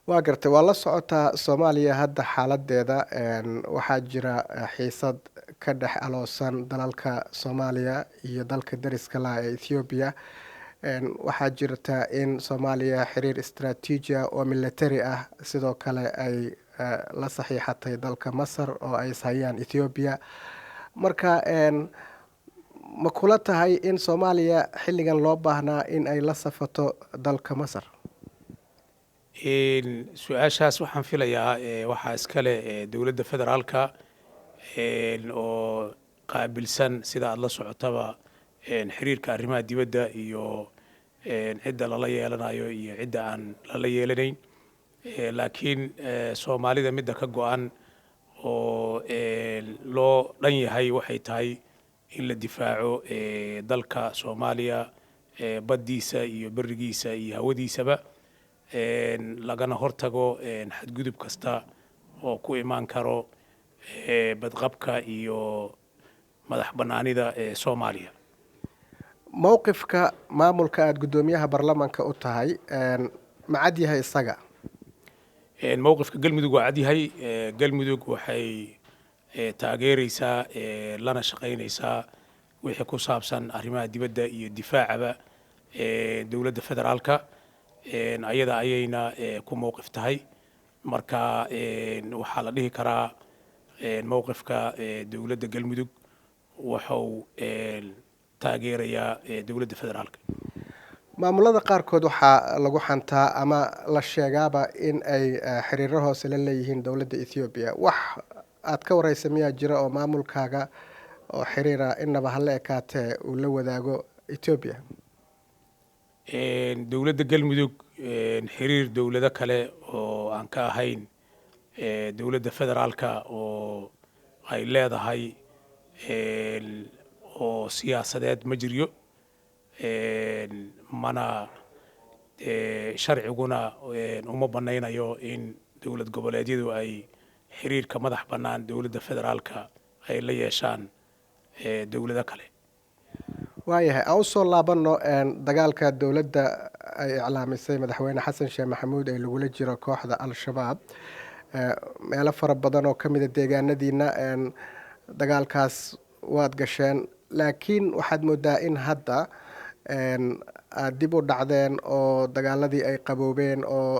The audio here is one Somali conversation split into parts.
waa gartay waa la socotaa Soomaaliya hadda xaaladeeda waxaa jira xiisad ka dhex aloosan dalalka Soomaaliya iyo dalka dariska la ee Ethiopia. Waxaa jirta in Soomaaliya xiriir istiraatiiji ah oo military ah sidoo kale ay la saxiixatay dalka Masar oo ay ishayaan Ethiopia. Marka ma kula tahay in Soomaaliya xilligan loo baahnaa in ay la safato dalka Masar? su-aashaas waxaan filayaa waxaa iskale dowladda federaalka oo qaabilsan sida aad la socotaba xiriirka arrimaha dibadda iyo cidda lala yeelanayo iyo cidda aan lala yeelanayn. laakiin soomaalida midda ka go-an oo loo dhan yahay waxay tahay in la difaaco dalka Soomaaliya, baddiisa iyo berigiisa iyo hawadiisaba, lagana hortago xadgudub kasta oo ku imaan karo badqabka iyo madax bannaanida Soomaaliya. Mowqifka maamulka aad gudoomiyaha baarlamaanka u tahay ma cad yahay isaga? mowqifka galmudug waa cad yahay. galmudug waxay taageeraysaa lana shaqaynaysaa wixii ku saabsan arrimaha dibadda iyo difaacaba dowladda federaalka. ayada ayayna ku mowqif tahay. marka waxaa la dhihi karaa mowqifka dowladda galmudug wuxuu taageerayaa dowladda federaalka. maamulada qaarkood waxaa lagu xantaa ama la sheegaaba in ay xiriiro hoose la leeyihiin dowladda Ethiopia. wax aad ka wareysa miyaa jira oo maamulkaaga oo xiriira inaba hala ekaatee uu la wadaago Ethiopia? dowladda galmudug xiriir dowlado kale oo aan ka ahayn dowladda federaalka oo ay leedahay oo siyaasadeed ma jiryo. mana sharciguna uma banaynayo in dowlad goboleedyadu ay xiriirka madax bannaan dowladda federaalka ay la yeeshaan dowlado kale. waayahay aan usoo laabano dagaalka dowladda ay iclaamisay madaxweyne xasan sheekh maxamuud ee lagula jiro kooxda al-shabaab. meelo fara badan oo ka mid ah deegaanadiina dagaalkaas waad gasheen, laakiin waxaad moodaa in hadda aad dib u dhacdeen oo dagaaladii ay qaboobeen oo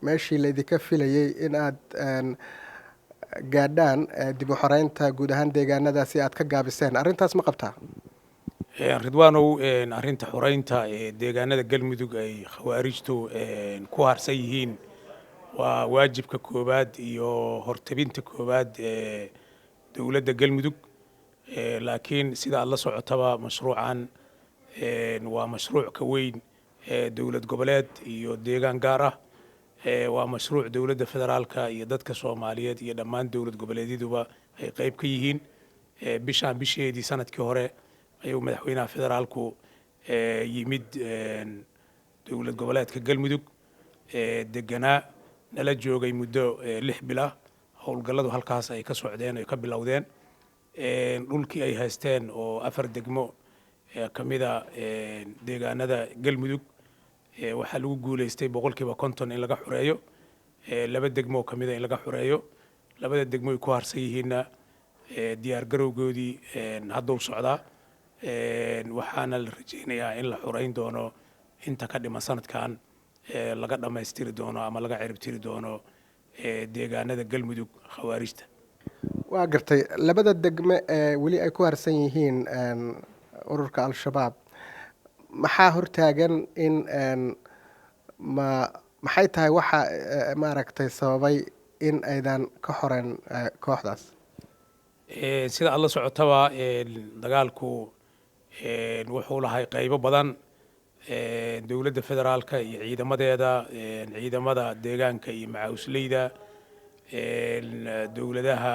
meeshii laydinka filayay in aad gaadhaan dib u xoreynta guud ahaan deegaanadaasi aad ka gaabiseen. arrintaas ma qabtaa? ridwaanow, arrinta xoreynta deegaanada galmudug ay khawaarijtu ku harsan yihiin waa waajibka koowaad iyo hortabinta koowaad ee dowladda galmudug. laakiin sida aad la socotaba mashruucan waa mashruuc ka weyn dowlad goboleed iyo deegaan gaar ah. waa mashruuc dowladda federaalka iyo dadka Soomaaliyeed iyo dhammaan dowlad goboleedyaduba ay qayb ka yihiin. bishaan bisheedii sanadkii hore ayuu madaxweynaha federaalku yimid dowlad goboleedka galmudug, deganaa nala joogay muddo 6 bil ah. howlgalladu halkaas ay ka socdeen ay ka bilowdeen. dhulkii ay haysteen oo 4 degmo kamida deegaanada galmudug waxaa lagu guuleystay 50% in laga xureeyo. 2 degmo kamida in laga xureeyo. 2 degmo ay ku harsan yihiinna diyaar garowgoodii hadda u socdaa. waxaana la rajaynayaa in la xureyn doono inta ka dhiman sanadkan, laga dhammaystiri doono ama laga ciribtiri doono deegaanada galmudug khawaarijta. waa gartay 2 degme ee weli ay ku harsan yihiin ururka al-shabaab. maxaa hortaagan in maxay tahay waxa maaragtay sababay in aydan ka xoreyn kooxdaas? sida aad la socotaba dagaalku wuxuu lahay qaybo badan. dowladda federaalka iyo ciidamadeeda, ciidamada deegaanka iyo macawisleyda, dowladaha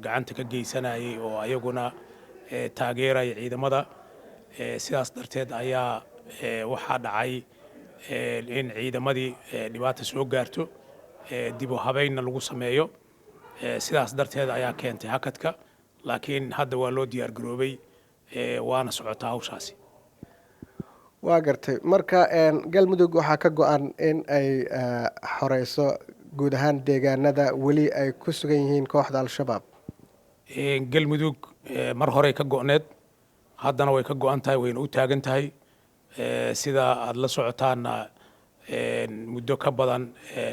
gacanta ka geysanayay oo ayaguna taageeraya ciidamada. sidaas darteed ayaa waxaa dhacay in ciidamadii dhibaata soo gaarto, dib u habeynna lagu sameeyo. sidaas darteed ayaa keentay hakadka, laakiin hadda waa loo diyaar garoobay, waana socotaa hawshaasi. waa gartay marka galmudug waxaa ka go-an in ay xoreyso guud ahaan deegaanada weli ay ku sugan yihiin kooxda al-shabaab? galmudug mar horey ka go'need, haddana way ka go'an tahay, wayna u taagan tahay. sida aad la socotaana muddo ka badan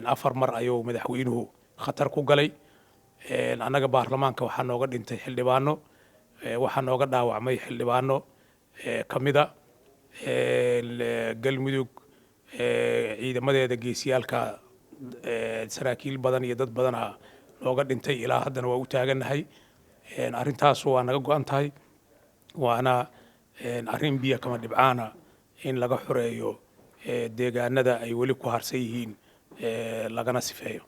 4 mar ayuu madaxweynuhu khatar ku galay. annaga baarlamaanka waxaa nooga dhintay xildhibaano, waxaa nooga dhaawacmay xildhibaano ka mida galmudug. ciidamadeeda geesiyaalka saraakiil badan iyo dad badana nooga dhintay, ilaa haddana waa u taagannahay. arrintaas waa naga go'an tahay, waana arrin biyo kama dhibcaana in laga xoreeyo deegaanada ay weli ku harsan yihiin lagana sifeeyo.